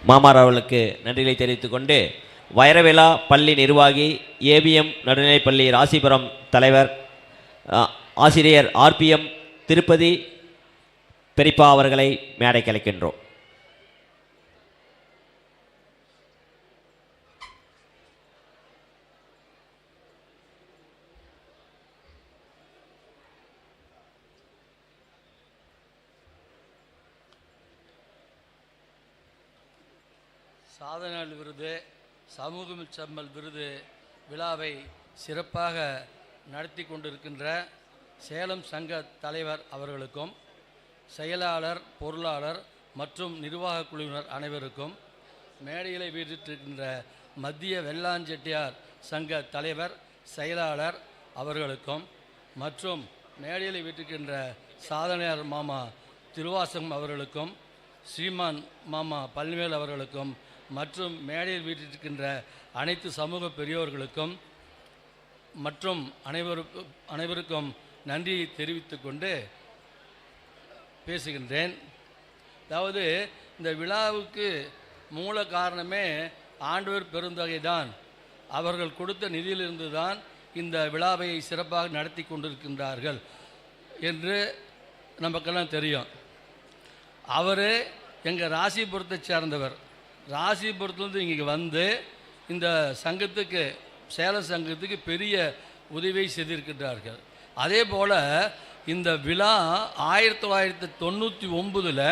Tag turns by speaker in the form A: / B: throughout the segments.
A: மாமார் அவர்களுக்கு நன்றிகளை தெரிவித்துக் கொண்டு, வைரவிழா பள்ளி நிர்வாகி, ஏபிஎம் நடுநிலைப்பள்ளி ராசிபுரம் தலைவர், ஆசிரியர் ஆர்பிஎம் திருப்பதி பெரிப்பா அவர்களை மேடைக்கு அழைக்கின்றோம்.
B: சாதனையாளர் விருது, சமூக செம்மல் விருது விழாவை சிறப்பாக நடத்தி கொண்டிருக்கின்ற சேலம் சங்க தலைவர் அவர்களுக்கும், செயலாளர், பொருளாளர் மற்றும் நிர்வாக குழுவினர் அனைவருக்கும், மேடைகளை வீற்றிருக்கின்ற மத்திய வெள்ளாஞ்செட்டியார் சங்க தலைவர், செயலாளர் அவர்களுக்கும் மற்றும் மேடையில் வீற்றிருக்கின்ற சாதனையாளர் மாமா திருவாசகம் அவர்களுக்கும், ஸ்ரீமான் மாமா பல்வேல் அவர்களுக்கும் மற்றும் மேடையில் வீற்றிருக்கின்ற அனைத்து சமூக பெரியோர்களுக்கும் மற்றும் அனைவருக்கும் நன்றியை தெரிவித்துக் கொண்டு பேசுகின்றேன். அதாவது இந்த விழாவுக்கு மூல காரணமே ஆண்டவர் பெருந்தொகை தான். அவர்கள் கொடுத்த நிதியிலிருந்து தான் இந்த விழாவை சிறப்பாக நடத்தி கொண்டிருக்கின்றார்கள் என்று நமக்கெல்லாம் தெரியும். அவர் எங்கள் ராசிபுரத்தை சேர்ந்தவர். ராசிபுரத்துலேருந்து இங்கே வந்து இந்த சங்கத்துக்கு, சேலம் சங்கத்துக்கு பெரிய உதவியை செய்திருக்கின்றார்கள். அதே போல் இந்த விழா 1999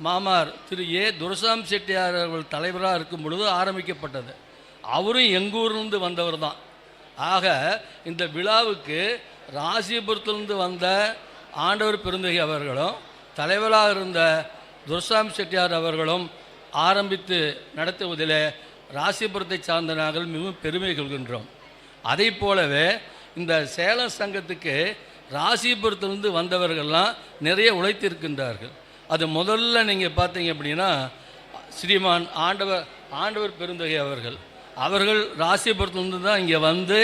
B: மாமார் திரு ஏ துரைசாமி செட்டியார் அவர்கள் தலைவராக இருக்கும் பொழுது ஆரம்பிக்கப்பட்டது. அவரும் எங்கூர்லேருந்து வந்தவர் தான். ஆக இந்த விழாவுக்கு ராசிபுரத்திலிருந்து வந்த ஆண்டவர் பெருந்தகை அவர்களும், தலைவராக இருந்த துரைசாமி செட்டியார் அவர்களும் ஆரம்பித்து நடத்துவதில் ராசிபுரத்தை சார்ந்த நாங்கள் மிகவும் பெருமை கொள்கின்றோம். அதை போலவே இந்த சேலம் சங்கத்துக்கு ராசிபுரத்திலிருந்து வந்தவர்கள்லாம் நிறைய உழைத்திருக்கின்றார்கள். அது முதல்ல நீங்கள் பார்த்தீங்க அப்படின்னா ஸ்ரீமான் ஆண்டவர் பெருந்தகை அவர்கள் ராசிபுரத்திலிருந்து தான் இங்கே வந்து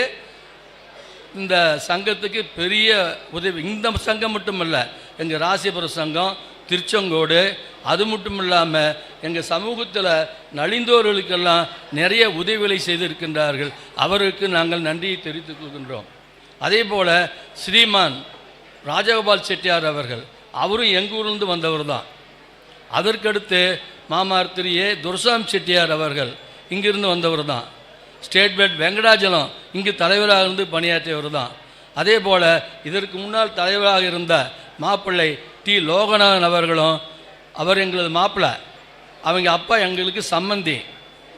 B: இந்த சங்கத்துக்கு பெரிய உதவி. இந்த சங்கம் மட்டுமல்ல, எங்கள் ராசிபுரம் சங்கம், திருச்செங்கோடு, அது மட்டும் இல்லாமல் எங்கள் சமூகத்தில் நலிந்தோர்களுக்கெல்லாம் நிறைய உதவிகளை செய்திருக்கின்றார்கள். அவருக்கு நாங்கள் நன்றியை தெரிவித்துக் கொள்கின்றோம். அதே போல் ஸ்ரீமான் ராஜகோபால் செட்டியார் அவரும் எங்கள் ஊரிலிருந்து வந்தவர் தான். அதற்கடுத்து மாமார் திரு ஏ துரைசாமி செட்டியார் இங்கிருந்து வந்தவர் தான். ஸ்டேட் பேங்க் வெங்கடாஜலம் இங்கு தலைவராக இருந்து பணியாற்றியவர் தான். அதே போல் இதற்கு முன்னால் தலைவராக இருந்த மாப்பிள்ளை டி லோகநாதன் அவர்களும், அவர் எங்களது மாப்பிள்ளை, அவங்க அப்பா எங்களுக்கு சம்பந்தி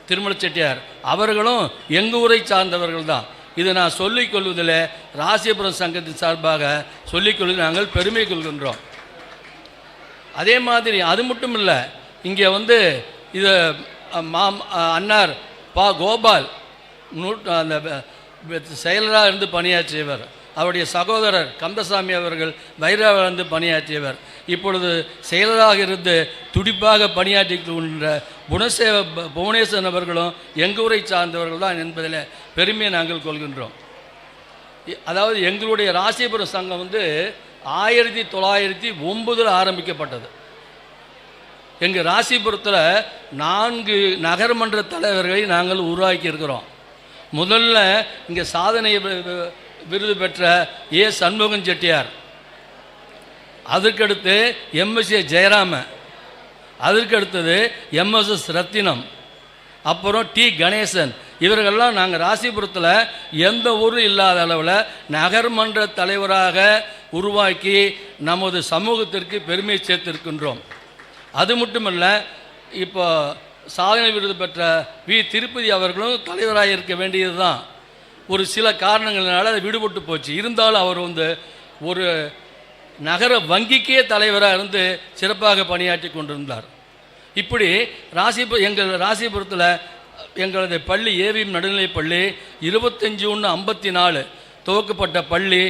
B: திருமல செட்டியார், அவர்களும் எங்கள் ஊரை சார்ந்தவர்கள் தான். இதை நான் சொல்லிக்கொள்வதில் ராசிபுரம் சங்கத்தின் சார்பாக சொல்லிக்கொள்வதில் நாங்கள் பெருமை கொள்கின்றோம். அதே மாதிரி அது மட்டும் இல்லை, இங்கே வந்து இது அன்னார் கோபால் அந்த செயலராக இருந்து பணியாற்றியவர். அவருடைய சகோதரர் கந்தசாமி அவர்கள் வைராவில் இருந்து பணியாற்றியவர். இப்பொழுது செயலராக இருந்து துடிப்பாக பணியாற்றி கொண்ட புவனேஸ்வரன் அவர்களும் எங்கள் ஊரை சார்ந்தவர்கள் தான் என்பதில் பெருமையை நாங்கள் கொள்கின்றோம். அதாவது எங்களுடைய ராசிபுரம் சங்கம் வந்து 1909 ஆரம்பிக்கப்பட்டது. எங்கள் ராசிபுரத்தில் 4 நகர்மன்ற தலைவர்களை நாங்கள் உருவாக்கி இருக்கிறோம். முதல்ல இங்கே சாதனை விருது பெற்ற ஏ சண்முகன் செட்டியார், அதற்கடுத்து எம்எஸ்ஏ ஜெயராம, அதற்கடுத்தது எம்எஸ்எஸ் ரத்தினம், அப்புறம் டி கணேசன். இவர்கள்லாம் நாங்கள் ராசிபுரத்தில் எந்த ஊரும் இல்லாத அளவில் நகர்மன்ற தலைவராக உருவாக்கி நமது சமூகத்திற்கு பெருமை சேர்த்திருக்கின்றோம். அது மட்டுமல்ல, இப்போ சாதனை விருது பெற்ற வி திருப்பதி அவர்களும் தலைவராக இருக்க வேண்டியது தான். ஒரு சில காரணங்களால் அது விடுபட்டு போச்சு. இருந்தாலும் அவர் வந்து ஒரு நகர வங்கிக்கே தலைவராக இருந்து சிறப்பாக பணியாற்றி கொண்டிருந்தார். இப்படி எங்கள் ராசிபுரத்தில் எங்களது பள்ளி ஏவிஎம் நடுநிலைப்பள்ளி 25/1/54 துவக்கப்பட்ட பள்ளி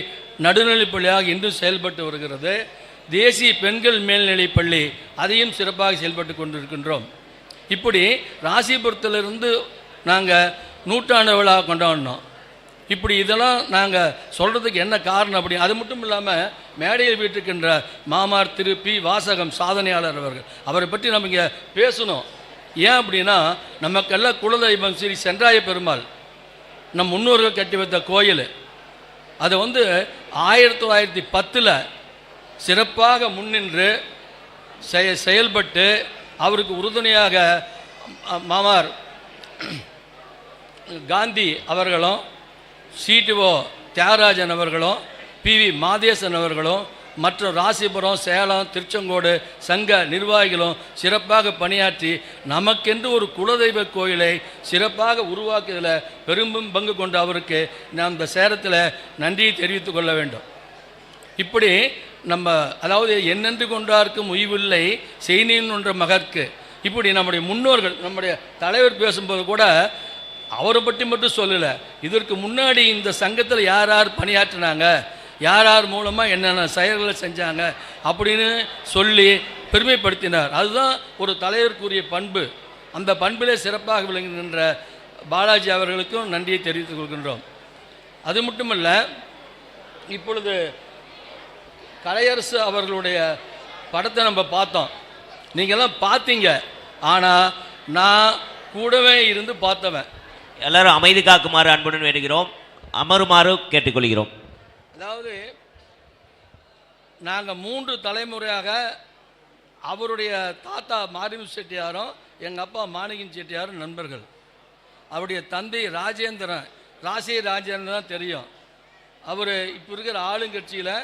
B: நடுநிலைப்பள்ளியாக இன்றும் செயல்பட்டு வருகிறது. தேசிய பெண்கள் மேல்நிலைப்பள்ளி அதையும் சிறப்பாக செயல்பட்டு கொண்டிருக்கின்றோம். இப்படி ராசிபுரத்திலிருந்து நாங்கள் 100ஆண்டு விழா கொண்டாடினோம். இப்படி இதெல்லாம் நாங்கள் சொல்கிறதுக்கு என்ன காரணம் அப்படி, அது மட்டும் இல்லாமல் மேடையில் வீட்டிருக்கின்ற மாமார் திரு பி வாசகம் சாதனையாளர் அவரை பற்றி நம்ம இங்கே பேசணும். ஏன் அப்படின்னா நமக்கெல்லாம் குலதெய்வம் ஸ்ரீ சென்றாய பெருமாள் நம் முன்னோர்கள் கட்டி வைத்த கோயில். அதை 1910 சிறப்பாக முன்னின்று செயல்பட்டு அவருக்கு உறுதுணையாக மாமார் காந்தி அவர்களும் சிடிஓ தியாகராஜன் அவர்களும் PV மாதேசன் அவர்களும் மற்ற ராசிபுரம், சேலம், திருச்செங்கோடு சங்க நிர்வாகிகளும் சிறப்பாக பணியாற்றி நமக்கென்று ஒரு குலதெய்வ கோயிலை சிறப்பாக உருவாக்குவதில் பெரும் பங்கு கொண்ட அவருக்கு நாம் இந்த சேரத்தில் நன்றியை தெரிவித்து கொள்ள வேண்டும். இப்படி நம்ம அதாவது என்னென்று கொண்டார்க்கும் உய்வில்லை செய்னின் ஒன்ற மகற்கு, இப்படி நம்முடைய முன்னோர்கள் நம்முடைய தலைவர் பேசும்போது கூட அவரை பற்றி மட்டும் சொல்லலை, இதற்கு முன்னாடி இந்த சங்கத்தில் யார் யார் பணியாற்றினாங்க, யார் யார் மூலமாக என்னென்ன செயல்களை செஞ்சாங்க அப்படின்னு சொல்லி பெருமைப்படுத்தினார். அதுதான் ஒரு தலைவருக்குரிய பண்பு. அந்த பண்பிலே சிறப்பாக விளங்குகின்ற பாலாஜி அவர்களுக்கும் நன்றியை தெரிவித்துக் கொள்கின்றோம். அது மட்டுமல்ல, இப்பொழுது கலையரசு அவர்களுடைய படத்தை நம்ம பார்த்தோம், நீங்கள்லாம் பார்த்தீங்க. ஆனால் நான் கூடவே இருந்து பார்த்தவன்.
A: எல்லாரும் அமைதி காக்குமாறு அன்புடன் வேண்டுகிறோம், அமருமாறு கேட்டுக்கொள்கிறோம்.
B: அதாவது நாங்கள் 3 தலைமுறையாக அவருடைய தாத்தா மாரிமுத்து செட்டியாரும் எங்கள் அப்பா மாணிக்கன் செட்டியாரும் நண்பர்கள். அவருடைய தந்தை ராஜேந்திரன், ராஜேந்திரன் தான் தெரியும். அவர் இப்போ இருக்கிற ஆளுங்கட்சியில்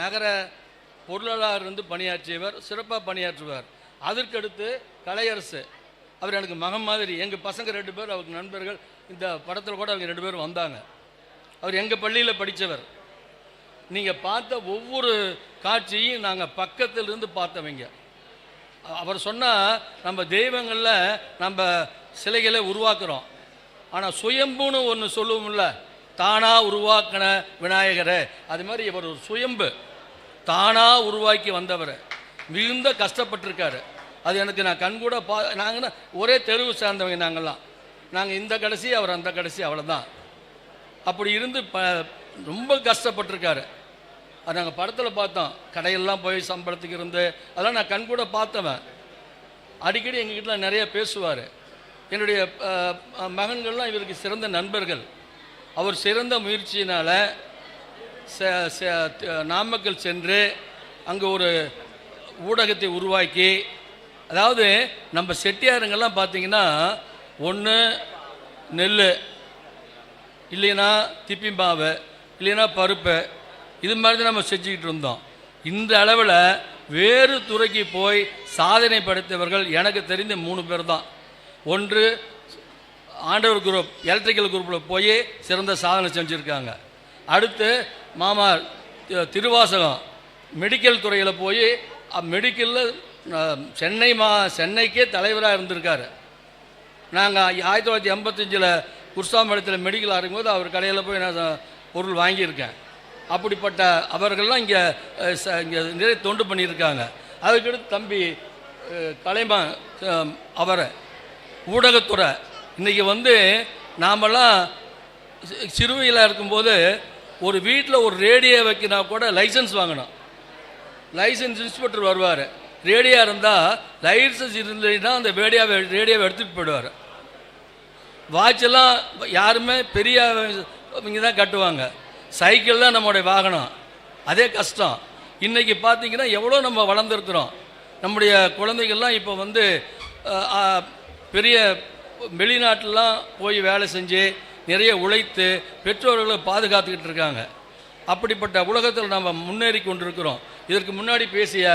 B: நகர பொருளாளர் இருந்து பணியாற்றியவர், சிறப்பாக பணியாற்றுவார். அதற்கடுத்து கலையரசு, அவர் எனக்கு மகன் மாதிரி. எங்கள் பசங்க 2 பேர் அவருக்கு நண்பர்கள். இந்த படத்தில் கூட அவங்க 2 பேரும் வந்தாங்க. அவர் எங்கள் பள்ளியில் படித்தவர். நீங்கள் பார்த்த ஒவ்வொரு காட்சியும் நாங்கள் பக்கத்தில் இருந்து பார்த்தவங்க. அவர் சொன்னால் நம்ம தெய்வங்களில் நம்ம சிலைகளை உருவாக்குறோம், ஆனால் சுயம்புன்னு ஒன்று சொல்லுவோம்ல, தானாக உருவாக்கின விநாயகரை, அது மாதிரி இவர் ஒரு சுயம்பு, தானாக உருவாக்கி வந்தவர். மிகுந்த கஷ்டப்பட்டிருக்காரு. அது எனக்கு நான் கண்கூட நாங்கள் ஒரே தெருவு சேர்ந்தவங்க. நாங்கள் இந்த கடைசி, அவர் அந்த கடைசி, அவ்வளோதான். அப்படி இருந்து ரொம்ப கஷ்டப்பட்டிருக்காரு. அது நாங்கள் படத்தில் பார்த்தோம். கடையெல்லாம் போய் சம்பளத்துக்கு இருந்து அதெல்லாம் நான் கண்கூட பார்த்தவன். அடிக்கடி எங்கள் வீட்டில் நிறைய பேசுவார். என்னுடைய மகன்கள்லாம் இவருக்கு சிறந்த நண்பர்கள். அவர் சிறந்த முயற்சியினால் நாமக்கல் சென்று அங்கே ஒரு ஊடகத்தை உருவாக்கி, அதாவது நம்ம செட்டியாருங்கெல்லாம் பார்த்தீங்கன்னா ஒன்று நெல், இல்லைன்னா திப்பிம்பாவை, இல்லைன்னா பருப்பு, இது மாதிரி தான் நம்ம செஞ்சுக்கிட்டு இருந்தோம். இந்த அளவில் வேறு துறைக்கு போய் சாதனை படைத்தவர்கள் எனக்கு தெரிந்த 3 பேர் தான். ஒன்று ஆண்டவர் குரூப், எலக்ட்ரிக்கல் குரூப்பில் போய் சிறந்த சாதனை செஞ்சுருக்காங்க. அடுத்து மாமா திருவாசகம் மெடிக்கல் துறையில் போய் மெடிக்கலில் சென்னைக்கே தலைவராக இருந்திருக்காரு. நாங்கள் 1985 குர்சாமடத்தில் மெடிக்கல் ஆரம்பிக்கும்போது அவர் கடையில் போய் நான் பொருள் வாங்கியிருக்கேன். அப்படிப்பட்ட அவர்கள்லாம் இங்கே நிறைய தொண்டு பண்ணியிருக்காங்க. அதுக்கடுத்து தம்பி கலைமான் அவரை ஊடகத்துறை. இன்றைக்கி நாமெல்லாம் சிறுவையில் இருக்கும்போது ஒரு வீட்டில் ஒரு ரேடியோ வைக்கினா கூட லைசன்ஸ் வாங்கணும். லைசன்ஸ் இன்ஸ்பெக்டர் வருவார். ரேடியோ இருந்தால் லைசன்ஸ் இருந்ததுன்னா அந்த ரேடியோவை எடுத்துகிட்டு போயிடுவார். வாட்செல்லாம் யாருமே பெரிய இங்கே தான் கட்டுவாங்க. சைக்கிள் தான் நம்மளுடைய வாகனம். அதே கஷ்டம். இன்றைக்கி பார்த்திங்கன்னா எவ்வளோ நம்ம வளர்ந்துருக்குறோம். நம்முடைய குழந்தைகள்லாம் இப்போ பெரிய வெளிநாட்டிலாம் போய் வேலை செஞ்சு நிறைய உழைத்து பெற்றோர்களை பாதுகாத்துக்கிட்டு இருக்காங்க. அப்படிப்பட்ட உலகத்தில் நம்ம முன்னேறி கொண்டிருக்கிறோம். இதற்கு முன்னாடி பேசிய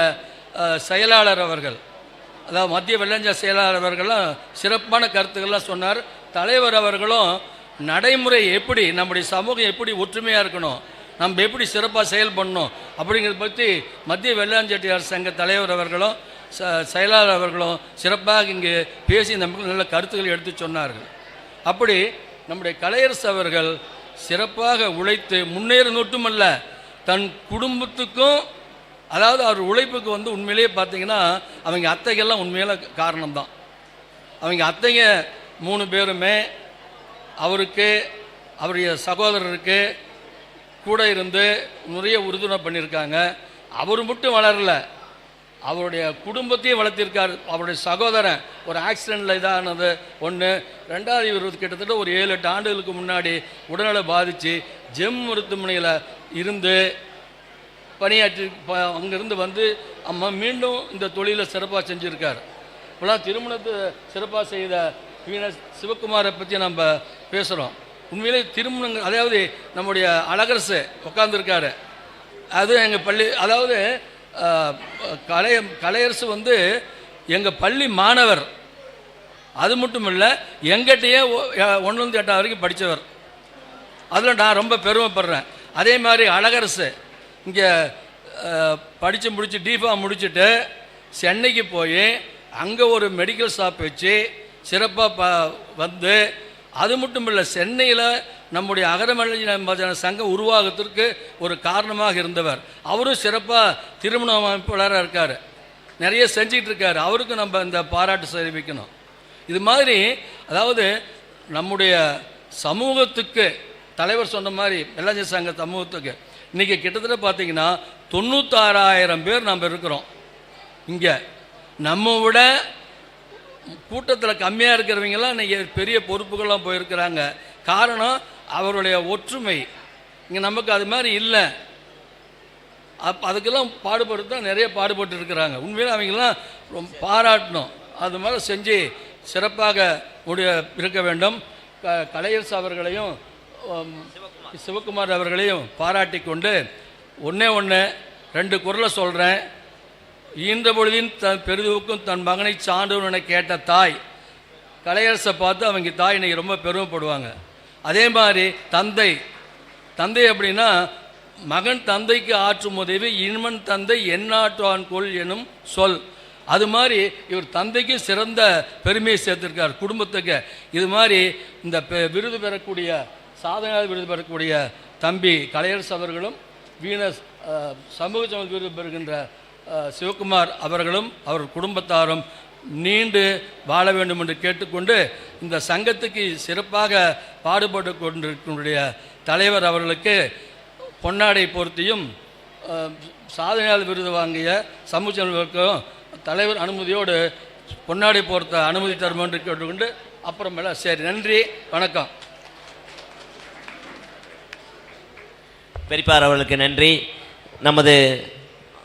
B: செயலாளர் அவர்கள், அதாவது மத்திய வெள்ளஞ்ச செயலாளர் அவர்கள்லாம் சிறப்பான கருத்துக்கள்லாம் சொன்னார். தலைவர் அவர்களும் நடைமுறை எப்படி நம்முடைய சமூகம் எப்படி ஒற்றுமையாக இருக்கணும், நம்ம எப்படி சிறப்பாக செயல்படணும் அப்படிங்கிறத பற்றி மத்திய வெள்ளாஞ்செட்டியார் சங்க தலைவர் அவர்களும் செயலாளர் அவர்களும் சிறப்பாக இங்கே பேசி நமக்கு நல்ல கருத்துக்களை எடுத்து சொன்னார்கள். அப்படி நம்முடைய கலையரசு அவர்கள் சிறப்பாக உழைத்து முன்னேற மட்டுமல்ல, தன் குடும்பத்துக்கும், அதாவது அவர் உழைப்புக்கு உண்மையிலேயே பார்த்தீங்கன்னா அவங்க அத்தைகள்லாம் உண்மையில காரணம்தான். அவங்க அத்தைங்க 3 பேருமே அவருக்கு, அவருடைய சகோதரருக்கு கூட இருந்து நிறைய உறுதுணை பண்ணியிருக்காங்க. அவர் மட்டும் வளரல, அவருடைய குடும்பத்தையும் வளர்த்திருக்கார். அவருடைய சகோதரன் ஒரு ஆக்சிடெண்ட்டில் இதானது ஒன்று. ரெண்டாவது, இவர் கிட்டத்தட்ட ஒரு 7-8 ஆண்டுகளுக்கு முன்னாடி உடல்நல பாதித்து ஜெம் மருத்துவமனையில் இருந்து பணியாற்றி அங்கேருந்து வந்து மீண்டும் இந்த தொழிலை சிறப்பாக செஞ்சுருக்கார். இப்போலாம் திருமணத்தை சிறப்பாக செய்த வீணர் சிவகுமாரை பற்றி நம்ம பேசுகிறோம். உண்மையிலே திருமணங்கள், அதாவது நம்முடைய அழகரசு உட்காந்துருக்காரு, அது எங்கள் பள்ளி, அதாவது கலையரசு வந்து எங்கள் பள்ளி மாணவர். அது மட்டும் இல்லை, எங்கிட்டயே 1லேருந்து 8 வரைக்கும் படித்தவர். அதில் நான் ரொம்ப பெருமைப்படுறேன். அதே மாதிரி அழகரசு இங்கே படித்து முடித்து டிஃபார்ம் முடிச்சுட்டு சென்னைக்கு போய் அங்கே ஒரு மெடிக்கல் ஷாப் வச்சு சிறப்பாக வந்து, அது மட்டும் இல்லை, சென்னையில் நம்முடைய அகரமல்ல சங்கம் உருவாகத்திற்கு ஒரு காரணமாக இருந்தவர். அவரும் சிறப்பாக திருமண அமைப்பாளராக இருக்கார், நிறைய செஞ்சிகிட்டு இருக்கார். அவருக்கு நம்ம இந்த பாராட்டு தெரிவிக்கணும். இது மாதிரி, அதாவது நம்முடைய சமூகத்துக்கு தலைவர் சொன்ன மாதிரி வெள்ளாளர் சங்க சமூகத்துக்கு இன்றைக்கி கிட்டத்தட்ட பார்த்திங்கன்னா 96,000 பேர் நம்ம இருக்கிறோம். இங்கே நம்ம விட கூட்டத்தில் கம்மியாக இருக்கிறவங்கெல்லாம் இன்றைக்கி பெரிய பொறுப்புகள்லாம் போயிருக்கிறாங்க. காரணம் அவருடைய ஒற்றுமை. இங்கே நமக்கு அது மாதிரி இல்லை. அதுக்கெல்லாம் பாடுபட்டு தான் நிறைய பாடுபட்டு இருக்கிறாங்க. உண்மையில் அவங்கெல்லாம் ரொம்ப பாராட்டணும். அது மாதிரி செஞ்சு சிறப்பாக இருக்க வேண்டும். கலையரசு அவர்களையும் சிவகுமார் அவர்களையும் பாராட்டி கொண்டு ஒன்றே 2 குறளை சொல்கிறேன். ஈன்ற பொழுதின் பெரிதுவுக்கும் தன் மகனை சான்றோன் என கேட்ட தாய். கலையரசை பார்த்து அவங்க தாய் இன்னைக்கு ரொம்ப பெருமைப்படுவாங்க. அதே மாதிரி தந்தை அப்படின்னா மகன் தந்தைக்கு ஆற்றும் உதவி இன்மன் தந்தை எந்நாட்டுவான் கொள் எனும் சொல். அது மாதிரி இவர் தந்தைக்கு சிறந்த பெருமையை சேர்த்திருக்கார் குடும்பத்துக்கு. இது மாதிரி இந்த விருது பெறக்கூடிய சாதனையாளர் விருது பெறக்கூடிய தம்பி கலையரசு அவர்களும் வீனஸ் சமூக சமூக விருது பெறுகின்ற சிவகுமார் அவர்களும் அவர் குடும்பத்தாரும் நீண்டு வாழ வேண்டும் என்று கேட்டுக்கொண்டு, இந்த சங்கத்துக்கு சிறப்பாக பாடுபட்டு கொண்டிருக்கின்ற தலைவர் அவர்களுக்கு பொன்னாடை பொருத்தியும் சாதனையாளர் விருது வாங்கிய சமூகத்தினருக்கும் தலைவர் அனுமதியோடு பொன்னாடை பொருத்த அனுமதி தரும் என்று கேட்டுக்கொண்டு அப்புறமேல சரி, நன்றி, வணக்கம்.
A: பெரியப்பார் அவர்களுக்கு நன்றி. நமது